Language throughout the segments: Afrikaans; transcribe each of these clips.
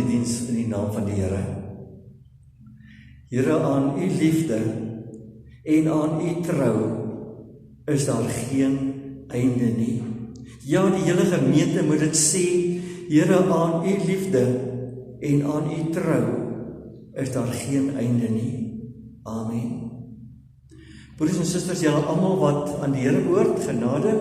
die diens in die naam van die Here. Here, aan u liefde en aan u trou is daar geen einde nie. Ja, die hele gemeente moet dit sê, Here, aan u liefde en aan u trou is daar geen einde nie. Amen. Broers en susters, julle almal wat aan die Here behoort, genade,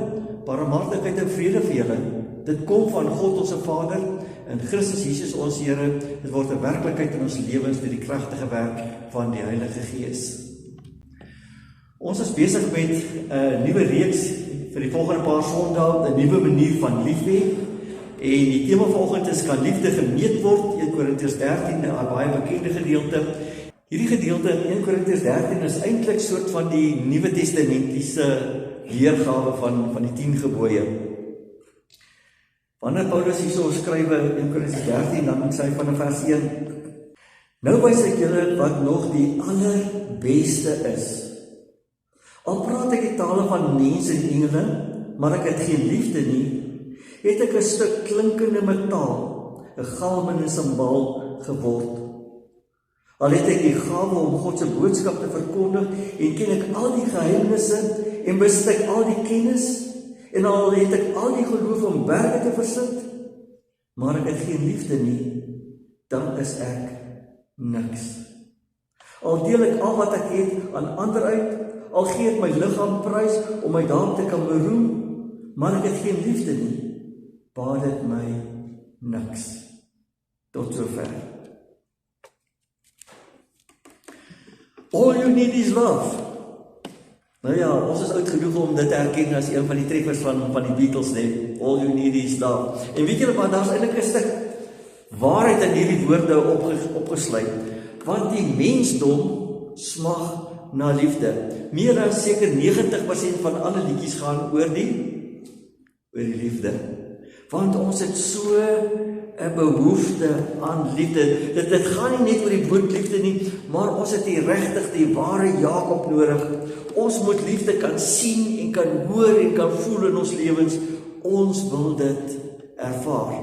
barmhartigheid en vrede vir julle. Dit kom van God ons Vader en Christus Jesus ons Here. Dit word 'n werklikheid in ons lewens deur die kragtige werk van die Heilige Gees. Ons is besig met 'n nuwe reeks vir die volgende paar Sondae, 'n nuwe manier van lief hê. En die tema vanoggend is kan liefde gemeet word, 1 Korintiërs 13, 'n baie bekende gedeelte. Hierdie gedeelte in 1 Korintiërs 13 is eintlik soort van die Nuwe Testamentiese weergawe van die 10 gebooie. Wanneer Paulus hierso skryf in 1 Korintiërs 13, dan sê hy van vers 1: Nou wys ek julle wat nog die allerbeste is. Al praat ek die tale van mense en engele, maar ek het geen liefde nie, het ek 'n stuk klinkende metaal, 'n galmende simbaal geword. Al het ek die gawe om God se boodskap te verkondig en ken ek al die geheimenisse en besit ek al die kennis en al het ek al die geloof om berge te versit, maar ek het geen liefde nie, dan is ek niks. Al deel ek al wat ek het aan ander uit, al gee ek my liggaam prys om my daarop te kan beroem, maar ek het geen liefde nie, baat dit my niks. Tot sover. All you need is love. Nou ja, ons is oud genoeg om dit te herken as een van die treffers van die Beatles, nee. All you need is love. En weet julle wat, daar is eintlik 'n stuk waarheid in hierdie woorde opgesluit, want die mensdom smag na liefde. Meer dan seker 90% van alle liedjies gaan oor die liefde. Want ons het so 'n behoefte aan liefde. Dit gaan nie net oor die woordliefde nie, maar ons het hier regtig die ware Jakob nodig. Ons moet liefde kan sien en kan hoor en kan voel in ons lewens. Ons wil dit ervaar.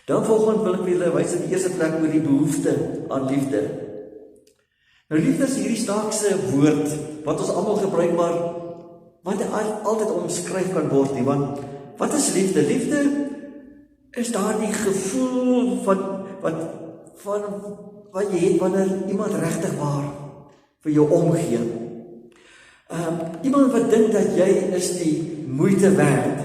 Dan volgende wil ek julle wys in die eerste plek oor die behoefte aan liefde. Nou liefde is hierdie snaakse woord wat ons almal gebruik, maar wat altyd omskryf kan word nie, want wat is liefde? Liefde is daardie gevoel van wat jy het wanneer iemand regtig waar vir jou omgee. Iemand wat dink dat jy is die moeite werd.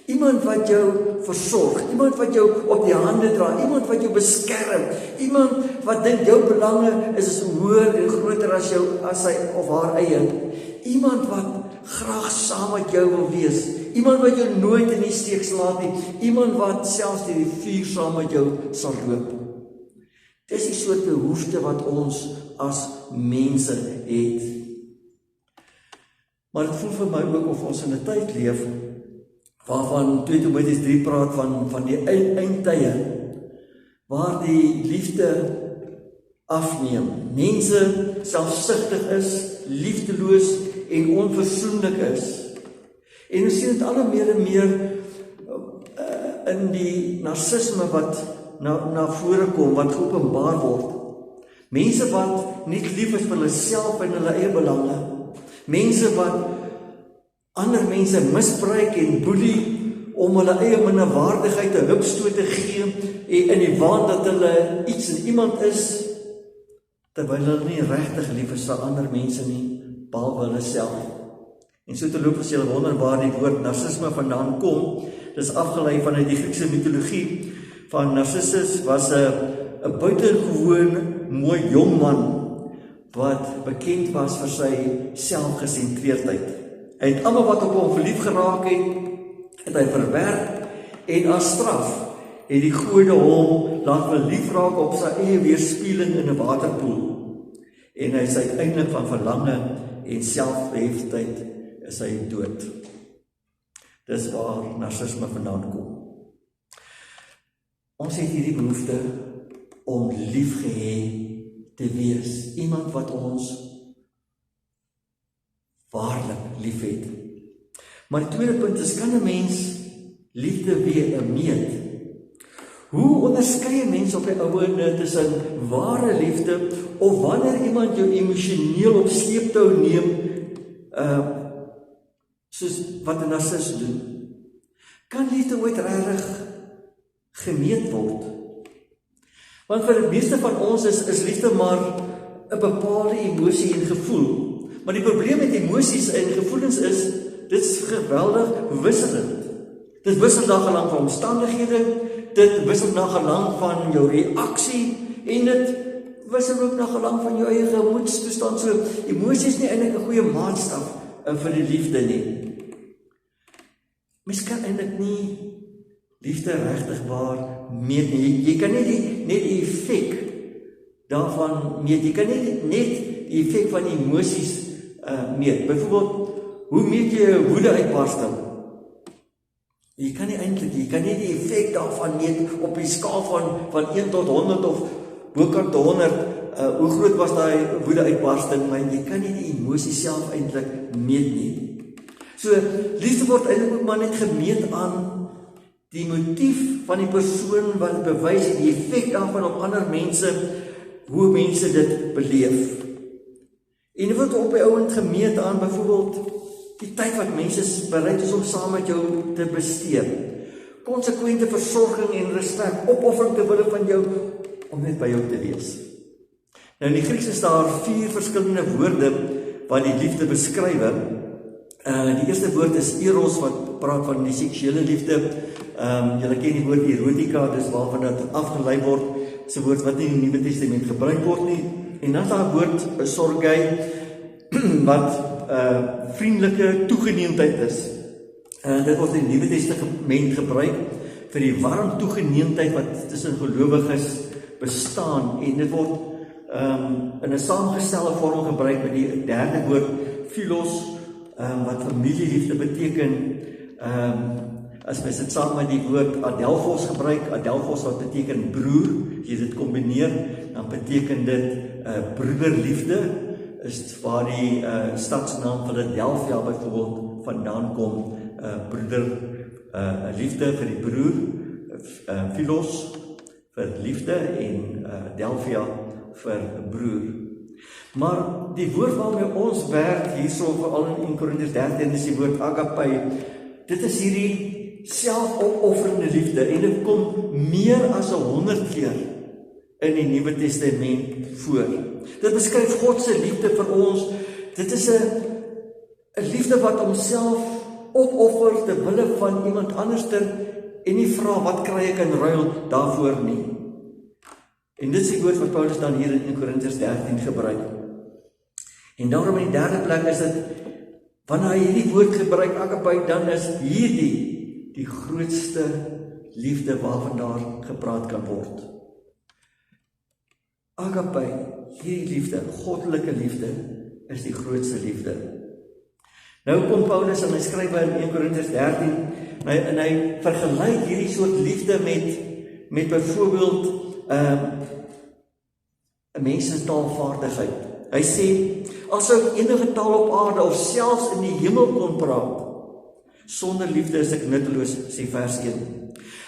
Iemand wat jou versorg, iemand wat jou op die hande dra, iemand wat jou beskerm, iemand wat dink jou belange is hoër en groter as sy of haar eie. Iemand wat graag saam met jou wil wees. Iemand wat jou nooit in die steek laat nie. Iemand wat selfs deur die vuur saam met jou sal loop. Dis die soort behoefte wat ons as mense het. Maar dit voel vir my ook of ons in 'n tyd leef waarvan 2 Timoteus 3 praat van die eindtye, waar die liefde afneem. Mense selfsugtig is, liefdeloos en onverzoenlik is. En ons sien dit al meer en meer in die narcisme wat na vore kom, wat geopenbaar word. Mense wat nie lief is vir hulle self en hulle eie belange. Mense wat ander mense misbruik en boelie om hulle eie minderwaardigheid 'n hupstoot te gee en in die waan dat hulle iets en iemand is, terwyl hulle nie regtig lief is vir ander mense nie, behalwe hulle self. En so te loop as jy wonder waar die woord narcisme vandaan kom. Dit is afgelei vanuit die Griekse mitologie. Van Narcissus was 'n buitengewoon mooi jong man wat bekend was vir sy selfgesentreerdheid. Hy het almal wat op hom verlief geraak het hy verwerp, en as straf het die gode hom laat verlief raak op sy eie weerspieëling in 'n waterpoel. En hy is uiteindelik van verlange en selfverheftheid is hy dood. Dis waar narcisme vandaan kom. Ons het hierdie behoefte om liefgehê te wees. Iemand wat ons waarlik lief het. Maar die tweede punt is, kan 'n mens liefde weer meet? Hoe onderskei 'n mens op die ou ende tussen ware liefde of wanneer iemand jou emosioneel op sleeptou neem, soos wat 'n narcis doen? Kan liefde ooit regtig gemeet word? Want vir die meeste van ons is liefde maar 'n bepaalde emosie en gevoel. Maar die probleem met emosies en gevoelens is, dit is geweldig wisselend. Dit wissel na gelang van omstandighede, dit wissel na gelang van jou reaksie, en dit wissel ook na gelang van jou eie gemoedstoestand. So, emosie is nie eintlik 'n goeie maatstaf vir die liefde nie. Mens kan eintlik nie liefde regtig waar meet nie. Jy kan nie net die effek daarvan meet. Jy kan nie net die effek van emosies meet. Byvoorbeeld, hoe meet jy 'n woede-uitbarsting? Jy kan nie die effek daarvan meet op die skaal van 1 tot 100 of bokant 100. Hoe groot was daai woede-uitbarsting? Maar jy kan nie die emosie self eintlik meet nie. So, liefde word eintlik ook maar net gemeet aan die motief van die persoon wat bewys die effek daarvan op ander mense, hoe mense dit beleef. En dit word op die ouend gemeet aan byvoorbeeld die tyd wat mense bereid is om saam met jou te bestee. Konsekwente versorging en respek, opoffering te wille van jou om net by jou te wees. Nou in die Grieks is daar 4 verskillende woorde wat die liefde beskryf. Die eerste woord is eros, wat praat van die seksuele liefde. Julle ken die woord erotika, dis waarvan dit afgelei word. Dis 'n woord wat nie in die Nuwe Testament gebruik word nie. En dan is daar 'n woord sorgai, wat vriendelike toegeneemdheid is. Dit word in die Nuwe Testament gebruik vir die warm toegeneemdheid wat tussen gelowiges bestaan, en dit word in 'n saamgestelde vorm gebruik met die derde woord philos, wat familieliefde beteken. As mens dit saam met die woord adelphos gebruik, adelphos wat beteken broer, as jy dit kombineer, dan beteken dit broederliefde, is waar die stadsnaam Philadelphia byvoorbeeld vandaan kom, broederliefde vir die broer, philos vir liefde en Delphia vir broer. Maar die woord waarmee ons werk hierso, veral in 1 Korintiërs 13, is die woord agape. Dit is hierdie selfopofferende liefde, en dit kom meer as 100 keer in die Nuwe Testament voor. Dit beskryf God se liefde vir ons. Dit is 'n liefde wat homself opoffer ter wille van iemand anderster, en nie vra wat kry ek in ruil daarvoor nie. En dit is die woord wat Paulus dan hier in 1 Korintiërs 13 gebruik. En daarom in die derde plek is dit, wanneer hy hierdie woord gebruik, agape, dan is hierdie die grootste liefde waarvan daar gepraat kan word. Agape, hierdie liefde, goddelike liefde, is die grootste liefde. Nou kom Paulus en hy skryf in 1 Korintiërs 13, en hy vergelyk hierdie soort liefde met byvoorbeeld 'n mens se taalvaardigheid. Hy sê, as ek enige taal op aarde of selfs in die hemel kon praat, sonder liefde is ek nutteloos, sê vers 1.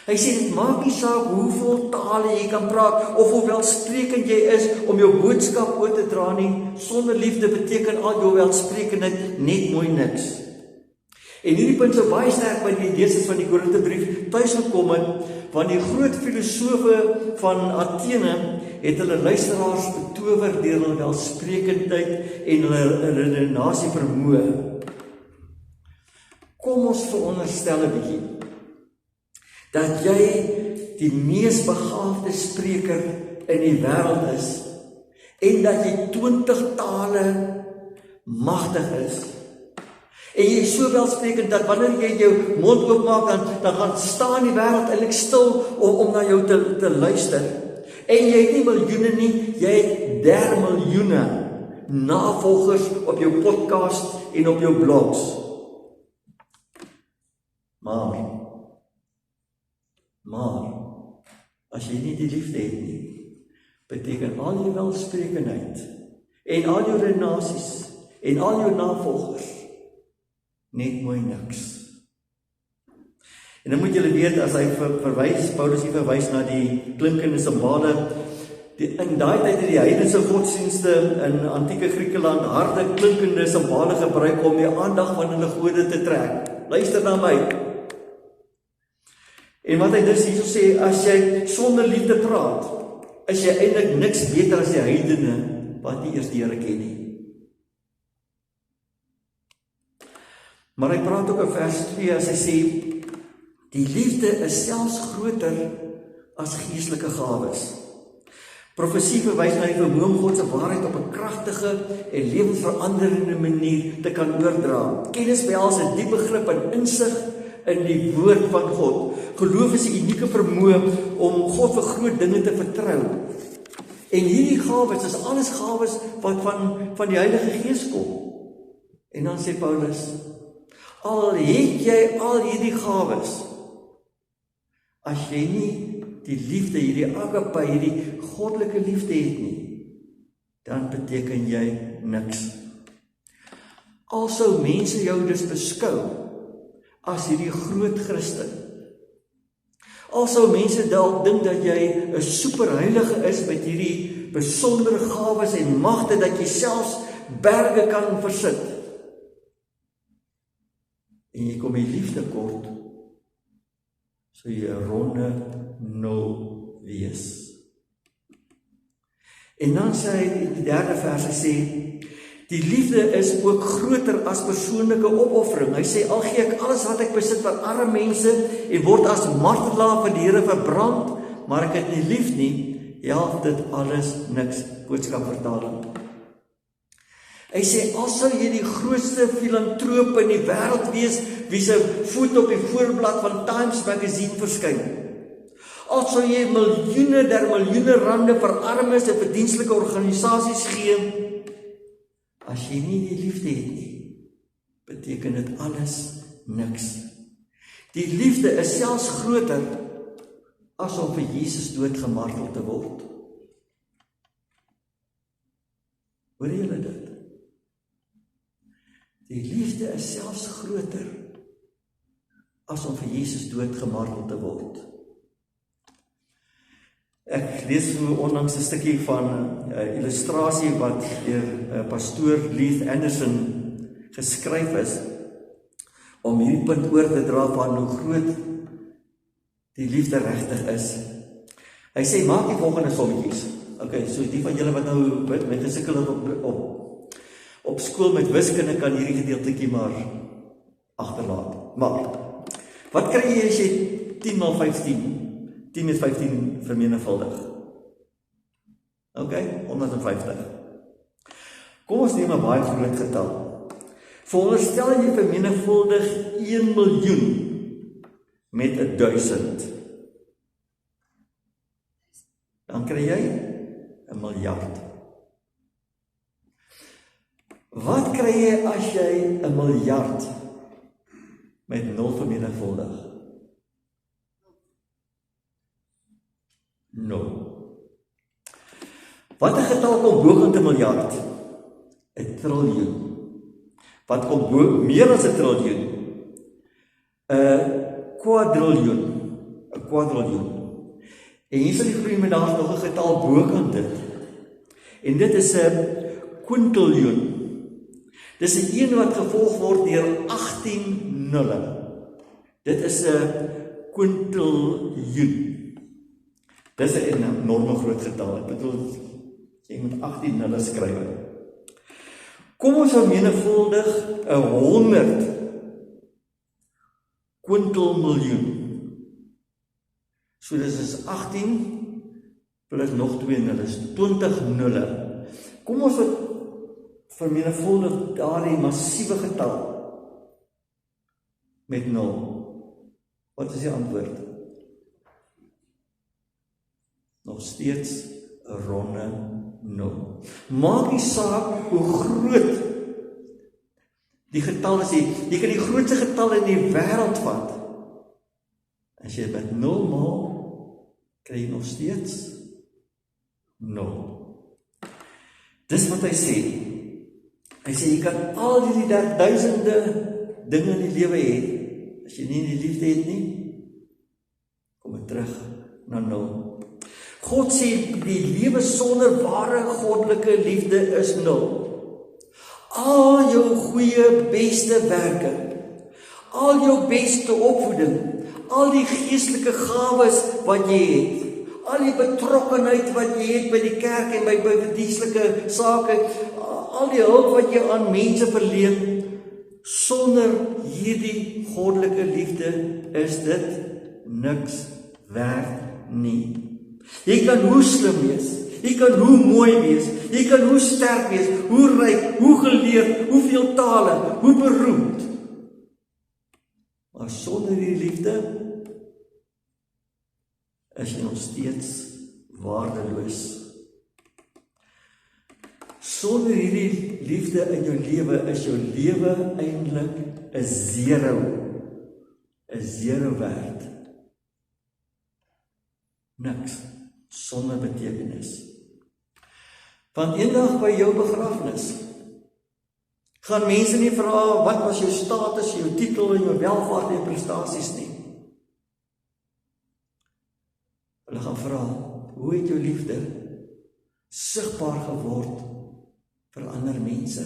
Hy sê, dit maak nie saak hoeveel tale jy kan praat, of hoe welsprekend jy is om jou boodskap oor te dra nie, sonder liefde beteken al jou welsprekendheid net mooi niks. En hierdie punt sou baie sterk by die lesers van die Korinthebrief tuis gekom het, want die groot filosofe van Athene het hulle luisteraars betower deur hulle welsprekendheid en hulle redenasie vermoë. Kom ons veronderstel 'n bietjie dat jy die mees begaafde spreker in die wêreld is, en dat jy 20 tale magtig is. En jy is so welsprekend dat wanneer jy jou mond oopmaak, dan gaan staan die wêreld eintlik stil om na jou te luister. En jy het nie miljoene nie, jy het 3 miljoene navolgers op jou podcast en op jou blogs. Maar, as jy nie die liefde het nie, beteken al jou welsprekendheid, en al jou renasies, en al jou navolgers, net mooi niks. En dan moet julle weet, as hy Paulus hier verwys na die klinkende simbale, in daai tyd het die heidense godsdienste in antieke Griekeland harde klinkende simbale gebruik om die aandag van hulle gode te trek. Luister na my. En wat hy dus hierso sê, as jy sonder liefde praat, is jy eintlik niks beter as die heidene wat nie eers die Here ken nie. Maar hy praat ook in vers 2 as hy sê, die liefde is selfs groter as geestelike gawes. Profesie verwys na die vermoë om God se waarheid op 'n kragtige en lewensveranderende manier te kan oordra. Kennis behels 'n diep begrip en insig in die woord van God. Geloof is 'n unieke vermoë om God vir groot dinge te vertrou. En hierdie gawes is alles gawes wat van die Heilige Gees kom. En dan sê Paulus, al het jy al hierdie gawes, as jy nie die liefde, hierdie agape, hierdie goddelike liefde het nie, dan beteken jy niks. Al sou mense jou dus beskou as hierdie groot Christen, al sou mense dalk dink dat jy 'n superheilige is met hierdie besondere gawes en magte dat jy selfs berge kan versit, en jy kom die liefde kort, so jy 'n ronde nul wees. En dan sê hy in die 3de vers, hy sê, die liefde is ook groter as persoonlike opoffering. Hy sê, al gee ek alles wat ek besit vir arme mense en word as martelaar vir die Here verbrand, maar ek het nie lief nie, help dit alles niks. Boodskapvertaling. Hy sê, al sou jy die grootste filantroop in die wêreld wees, wie se voet op die voorblad van Times Magazine verskyn. Al sou jy miljoene rande vir armes en vir dienstelike organisasies gee, as jy nie die liefde het nie, beteken dit alles niks. Die liefde is selfs groter as om vir Jesus doodgemartel te word. Hoor julle dit? Die liefde is selfs groter as om vir Jesus doodgemartel te word. Ek lees onlangs 'n stukkie van 'n illustrasie wat deur pastoor Leith Anderson geskryf is, om hierdie punt oor te dra van hoe groot die liefde regtig is. Hy sê, maak die volgende sommetjies. Okay, so die van julle wat nou met gesukkel het op skool met wiskunde kan hierdie gedeeltjie maar agterlaat. Maar wat kry jy as jy 10 maal 15? 10 met 15 vermenigvuldig. Okay, 150. Kom ons neem 'n baie groot getal. Veronderstel jy vermenigvuldig 1 miljoen met 1000. Dan kry jy 1 miljard. Wat kry jy as jy 1 miljard met 0 vermenigvuldig? 0. Wat 'n getal kom bo 'n miljard? 'n triljoen. Wat kom bo meer as 'n triljoen? 'n kwadriljoen. 'n kwadriljoen. En hier sal die groei met daar nog 'n getal bo dit. En dit is 'n kwintiljoen. Dis 'n een wat gevolg word deur 18 nulle. Dit is 'n kwintiljoen. Dis 'n enorme groot getal. Ek bedoel, jy moet 18 nulle skryf. Kom ons vermenigvuldig 100 kwintilmiljoen. So dis is 18 plus nog 2 nulle, 20 nulle. Kom ons vermenigvuldig daardie massiewe getal met 0. Wat is die antwoord? Nog steeds 'n ronde 0. Maak nie saak hoe groot die getal is, jy kan die grootste getal in die wêreld vat. As jy met 0 maal, kry jy nog steeds 0. Dis wat hy sê. Hy sê, jy kan al die duisende dinge in die lewe hê, as jy nie die liefde het nie, terug na 0. God sê, die lewe sonder ware goddelike liefde is 0. Al jou goeie, beste werke, al jou beste opvoeding, al die geestelike gawes wat jy het, al die betrokkenheid wat jy het by die kerk en by dienslike sake, al die hulp wat jy aan mense verleen, sonder hierdie goddelike liefde is dit niks werd nie. Jy kan hoe slim wees, jy kan hoe mooi wees, jy kan hoe sterk wees, hoe ryk, hoe geleerd, hoeveel tale, hoe beroemd. Maar sonder die liefde is jy nog steeds waardeloos. Sonder hierdie liefde in jou lewe is jou lewe eintlik 'n zero werd. Niks, sonder betekenis. Want eendag by jou begrafnis gaan mense nie vra wat was jou status, jou titel en jou welvaart en prestasies nie. Hulle gaan vra, hoe het jou liefde sigbaar geword vir ander mense?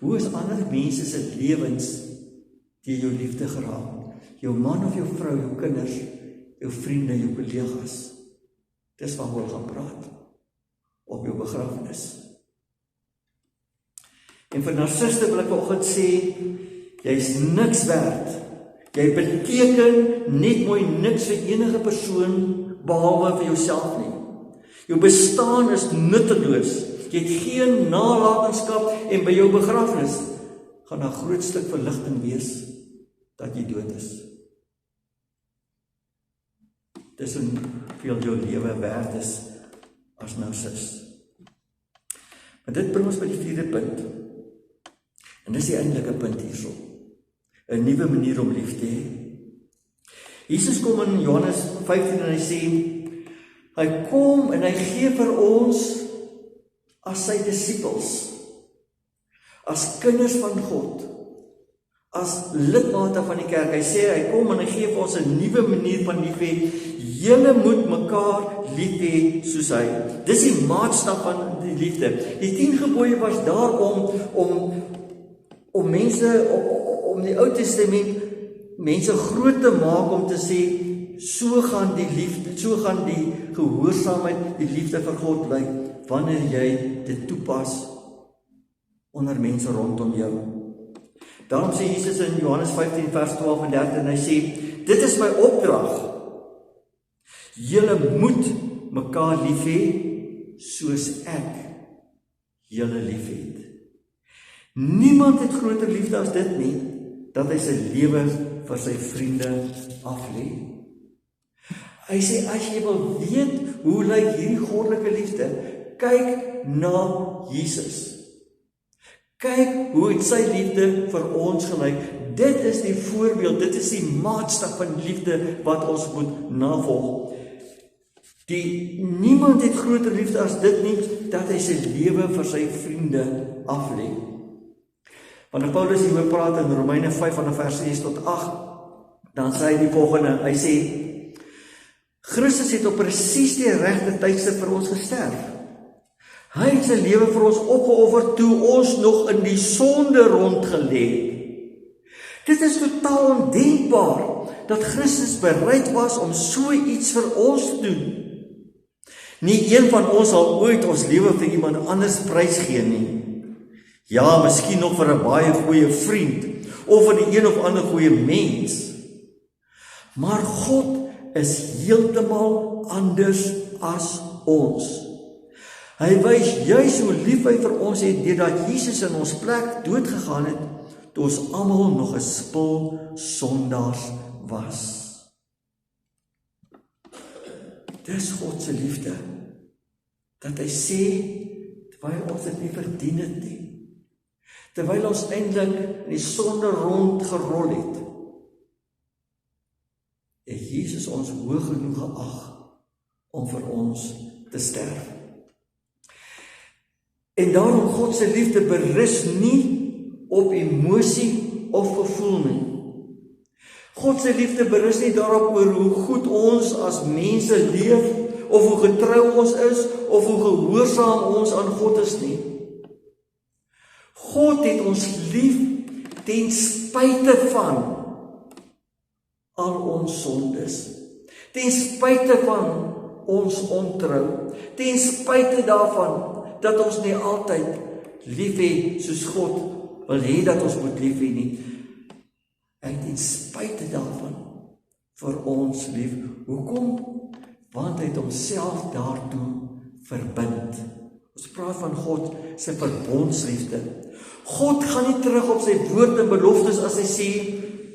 Hoe is ander mense se lewens deur jou liefde geraak? Jou man of jou vrou, jou kinders, jou vriende, jou kollegas. Dis waaroor gaan praat op jou begrafnis. En vir narciste wil ek vanoggend sê, jy's niks werd. Jy beteken net mooi niks vir enige persoon behalwe vir jouself nie. Jou bestaan is nutteloos. Jy het geen nalatenskap en by jou begrafnis gaan 'n groot stuk verligting wees dat jy dood is. Dis hoeveel jou lewe werd is as narcis. Maar dit bring ons by die 4de punt. En dis die eintlike punt hierso. 'n Nuwe manier om lief te hê. Jesus kom in Johannes 15 en hy sê, hy kom en hy gee vir ons as sy disippels, as kinders van God, as lidmate van die kerk. Hy sê, hy kom en hy gee vir ons 'n nuwe manier van lief hê. Julle moet mekaar lief hê soos hy. Dis die maatstaf van die liefde. Die 10 gebooie was daar om mense, om die Ou Testament mense groot te maak om te sê, so gaan die liefde, so gaan die gehoorsaamheid, die liefde vir God lyk, wanneer jy dit toepas onder mense rondom jou. Daarom sê Jesus in Johannes 15 vers 12 en 13, hy sê, dit is my opdrag. Julle moet mekaar lief hê, soos ek julle lief het. Niemand het groter liefde as dit nie, dat hy sy lewe vir sy vriende aflê. Hy sê, as jy wil weet, hoe lyk hierdie goddelike liefde, kyk na Jesus. Kyk hoe het sy liefde vir ons gelyk. Dit is die voorbeeld, dit is die maatstaf van liefde wat ons moet navolg. Niemand het groter liefde as dit nie, dat hy sy lewe vir sy vriende aflê. Wanneer Paulus hieroor praat in Romeine 5 van vers 6 tot 8, dan sê hy die volgende, hy sê, Christus het op presies die regte tydstip vir ons gesterf. Hy het sy lewe vir ons opgeoffer toe ons nog in die sonde rondgelê het. Dit is totaal ondenkbaar dat Christus bereid was om so iets vir ons te doen. Nie een van ons sal ooit ons lewe vir iemand anders prysgee nie. Ja, miskien nog vir 'n baie goeie vriend of vir die een of ander goeie mens. Maar God is heeltemal anders as ons. Hy wys juis hoe lief hy vir ons het deurdat Jesus in ons plek dood gegaan het toe ons almal nog 'n spul sondaars was. Dis God se liefde, dat hy sê, terwyl ons dit nie verdien het nie, terwyl ons eintlik in die sonde rondgerol het, het Jesus ons hoog genoeg geag om vir ons te sterf. En daarom God se liefde berus nie op emosie of gevoel nie. God se liefde berus nie daarop oor hoe goed ons as mense leef, of hoe getrou ons is, of hoe gehoorsaam ons aan God is nie. God het ons lief ten spyte van al ons sondes, ten spyte van ons ontrou, ten spyte daarvan dat ons nie altyd lief het soos God wil hê dat ons moet lief hê nie. Hy ten spyte daarvan vir ons lief. Hoekom? Want hy het homself daartoe verbind. Ons praat van God se verbondsliefde. God gaan nie terug op sy woord en beloftes as hy sê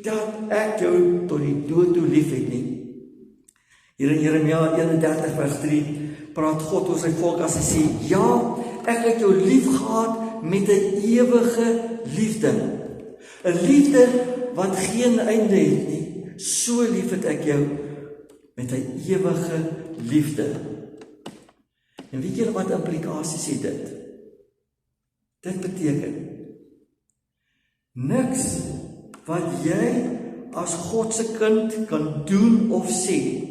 dat ek jou tot die dood toe lief het nie. Hier in Jeremia 31 vers 3 praat God oor sy volk as hy sê, ja, ek het jou lief gehad met 'n ewige liefde. 'n Liefde wat geen einde het nie. So lief het ek jou met 'n ewige liefde. En weet julle wat implikasies het dit? Dit beteken niks wat jy as God se kind kan doen of sê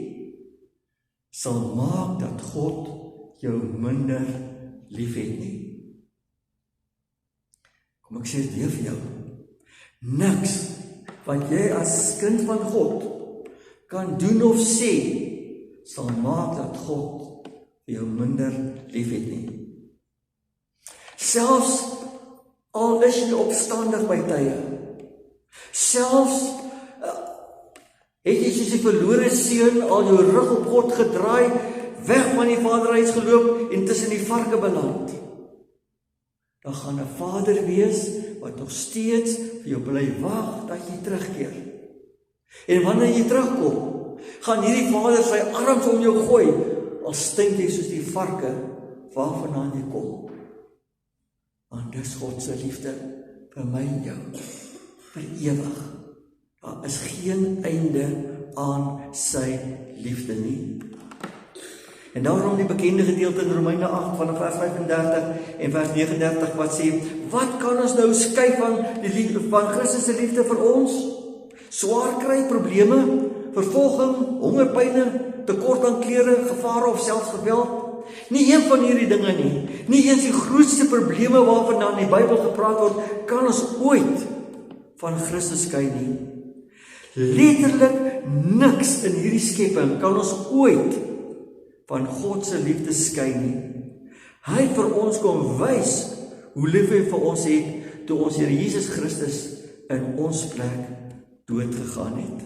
sal maak dat God jou minder lief het nie. Kom ek sê dit weer vir jou. Niks wat jy as kind van God kan doen of sê sal maak dat God jou minder lief het nie. Selfs al is jy opstandig by tye, selfs het jy soos die verlore seun al jou rug op God gedraai, weg van die vaderhuis geloop en tussen die varke beland, dan gaan 'n Vader wees wat nog steeds vir jou bly wag dat jy terugkeer. En wanneer jy terugkom, gaan hierdie Vader sy arms om jou gooi, al stink jy soos die varke waarvandaan jy kom. Want dis God se liefde vir my en jou, vir ewig. Daar is geen einde aan sy liefde nie. En daarom die bekende gedeelte in Romeine 8 vanaf vers 35 en vers 39 wat sê, wat kan ons nou skei van die liefde van Christus se liefde vir ons? Swaar kry, probleme, vervolging, hongerpyne, tekort aan klere, gevare of selfs geweld? Nie een van hierdie dinge nie. Nie eens die grootste probleme waarvan in die Bybel gepraat word, kan ons ooit van Christus skei nie. Letterlik niks in hierdie skepping kan ons ooit van God se liefde skei nie. Hy het vir ons kom wys hoe lief hy vir ons het toe ons Here Jesus Christus in ons plek dood gegaan het.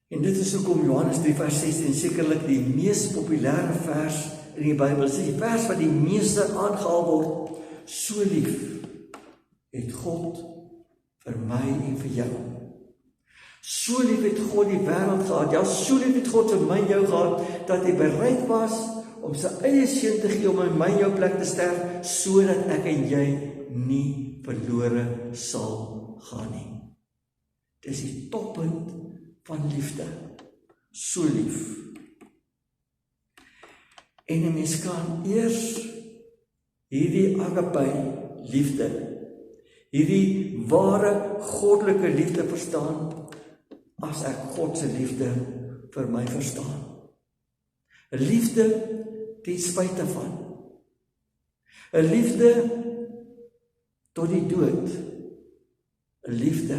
En dit is hoekom Johannes 3 vers 16 sekerlik die mees populêre vers in die Bybel is, die vers wat die meeste aangehaal word. So lief het God vir my en vir jou. So lief het God die wêreld gehad, ja, so lief het God vir my en jou gehad, dat hy bereid was om sy eie seun te gee om in my en jou plek te sterf, sodat ek en jy nie verlore sal gaan nie. Dis die toppunt van liefde. So lief. En 'n mens kan eers hierdie agape liefde, hierdie ware goddelike liefde verstaan, as ek God se liefde vir my verstaan. 'n Liefde ten spyte van. 'n Liefde tot die dood. 'n Liefde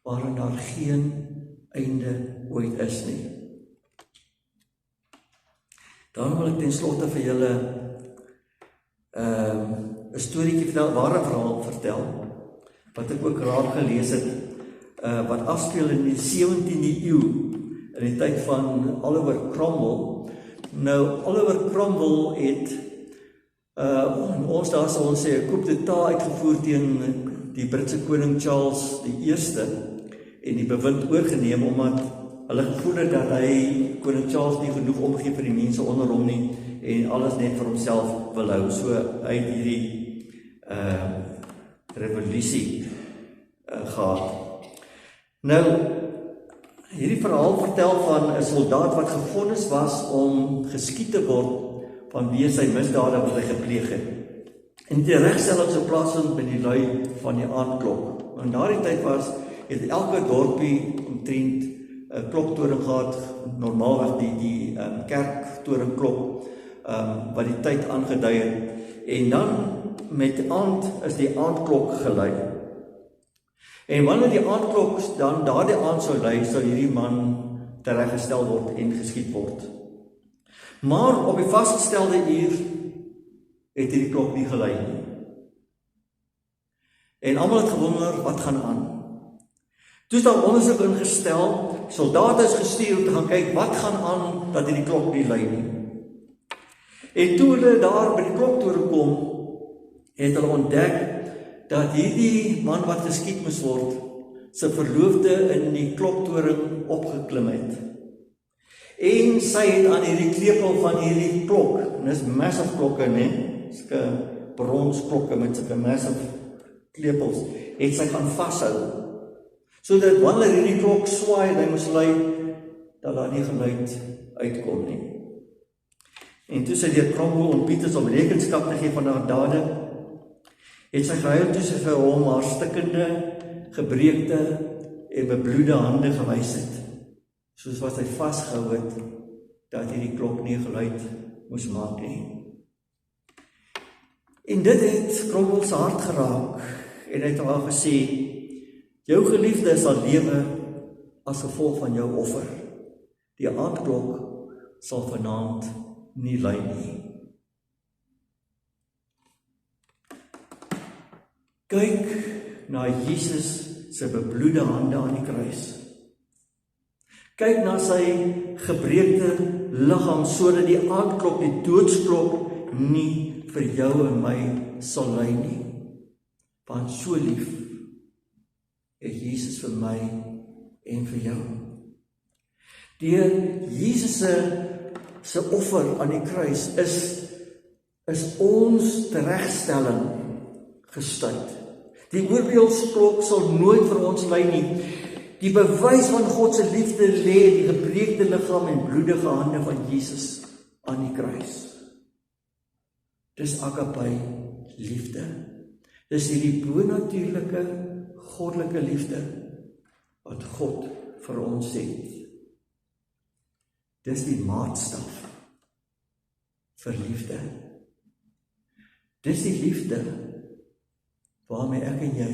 waarin daar geen einde ooit is nie. Daarom wil ek ten slotte vir julle 'n storieetjie vertel, ware verhaal vertel, wat ek ook raak gelees het, wat afspeel in die 17de eeu, in die tyd van Oliver Cromwell. Nou, Oliver Cromwell het, ons daar sal ons sê, 'n coup d'état uitgevoer teen die Britse koning Charles I en die bewind oorgeneem, omdat hulle gevoel het dat hy, koning Charles, nie genoeg omgee vir die mense onder hom nie, en alles net vir homself wil hou. So hy het hierdie revolusie gehad. Nou, hierdie verhaal vertel van 'n soldaat wat gevonnis was om geskiet te word vanweë sy misdade wat hy gepleeg het. En die regstelling sou plaasvind by die lui van die aandklok. In daardie tyd was het elke dorpie omtrent 'n kloktoring gehad, normaalweg die kerktoringklok, wat die tyd aangedui het. En dan met aand is die aandklok gelui. En wanneer die aandklok dan daardie aand sou lui, sou hierdie man tereggestel word en geskiet word. Maar op die vasgestelde uur het hierdie klok nie gelui nie. En almal het gewonder, wat gaan aan? Toe is daar ondersoek ingestel, soldate is gestuur om te gaan kyk, wat gaan aan dat hierdie klok nie lui nie. En toe hulle daar by die kloktoring kom, het hulle ontdek dat hierdie man wat geskiet moes word, sy verloofde in die kloktoring opgeklim het. En sy het aan hierdie klepel van hierdie klok, en dis massive klokke, sulke bronsklokke met sulke massive klepels, het sy gaan vashou, sodat wanneer hierdie klok swaai en hy moes lui, dat daar nie geluid uitkom nie. En toe sy deur Cromwell en Peters om rekenskap te gee van haar dade, het sy gehuil toe sy vir hom haar stikkende, gebreekte en bebloede hande gewys het, soos wat hy vasgehou het, dat hierdie klok nie geluid moes maak nie. En dit het Cromwell se hart geraak, en hy het haar gesê, jou geliefde sal lewe as gevolg van jou offer. Die aandklok sal vanaand nie lui nie. Kyk na Jesus se bebloede hande aan die kruis. Kyk na sy gebreekte liggaam, sodat die aandklok, die doodsklok, nie vir jou en my sal lui nie. Want so lief het Jesus vir my en vir jou. Deur Jesus se offer aan die kruis is ons teregstelling gestuit. Die oordeelsklok sal nooit vir ons lui nie. Die bewys van God se liefde lê in die gebreekte liggaam en bloedige hande van Jesus aan die kruis. Dis agape liefde. Dis hierdie bonatuurlike goddelike liefde wat God vir ons het. Dis die maatstaf vir liefde. Dis die liefde waarmee ek en jy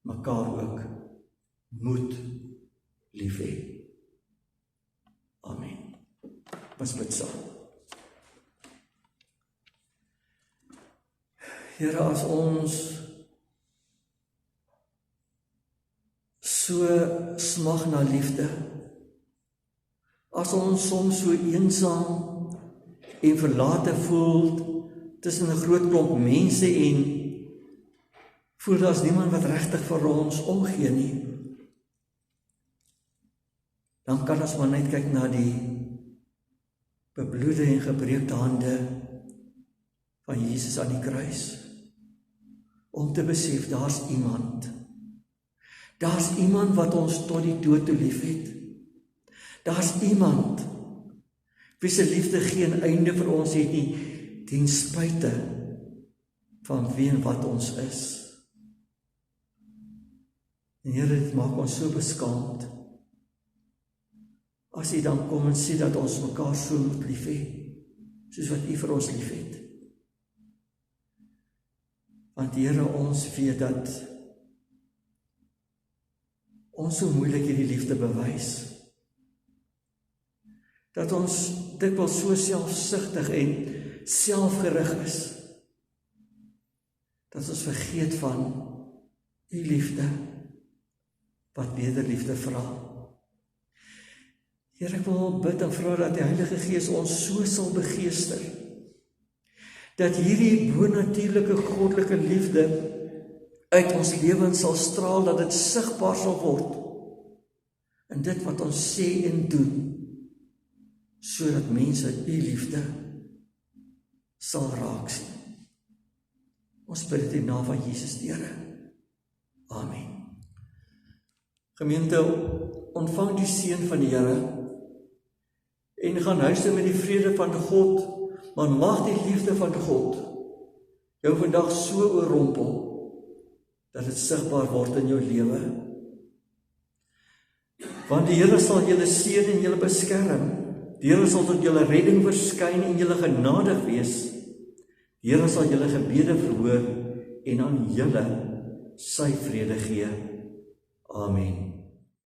mekaar ook moet lief hê. Amen. Ons bid saam. Here, as ons so smag na liefde, as ons soms so eensaam en verlate voel tussen 'n groot klomp mense en voel daar's niemand wat regtig vir ons omgee nie, dan kan ons maar net kyk na die bebloede en gebreekte hande van Jesus aan die kruis, om te besef, daar's iemand wat ons tot die dood toe lief het. Daar's iemand wie se liefde geen einde vir ons het nie, ten spyte van wie en wat ons is. En Here, dit maak ons so beskaamd as U dan kom en sê dat ons mekaar so moet lief hê, soos wat U vir ons lief het. Want Here, ons weet dat ons so moeilik hierdie liefde bewys. Dat ons dikwels so selfsugtig en selfgerig is, dat ons vergeet van U liefde, wat wederliefde vra. Here, ek wil bid en vra dat die Heilige Gees ons so sal begeester, dat hierdie bonatuurlike goddelike liefde uit ons lewens sal straal, dat dit sigbaar sal word in dit wat ons sê en doen, sodat mense U liefde sal raak sien. Ons bid dit in naam van Jesus die Here. Amen. Gemeente, ontvang die seën van die Here en gaan huis toe met die vrede van God, maar mag die liefde van God jou vandag so oorrompel dat dit sigbaar word in jou lewe. Want die Here sal julle seën en julle beskerm. Die Here sal tot julle redding verskyn en julle genadig wees. Die Here sal julle gebede verhoor en aan julle sy vrede gee. Amen.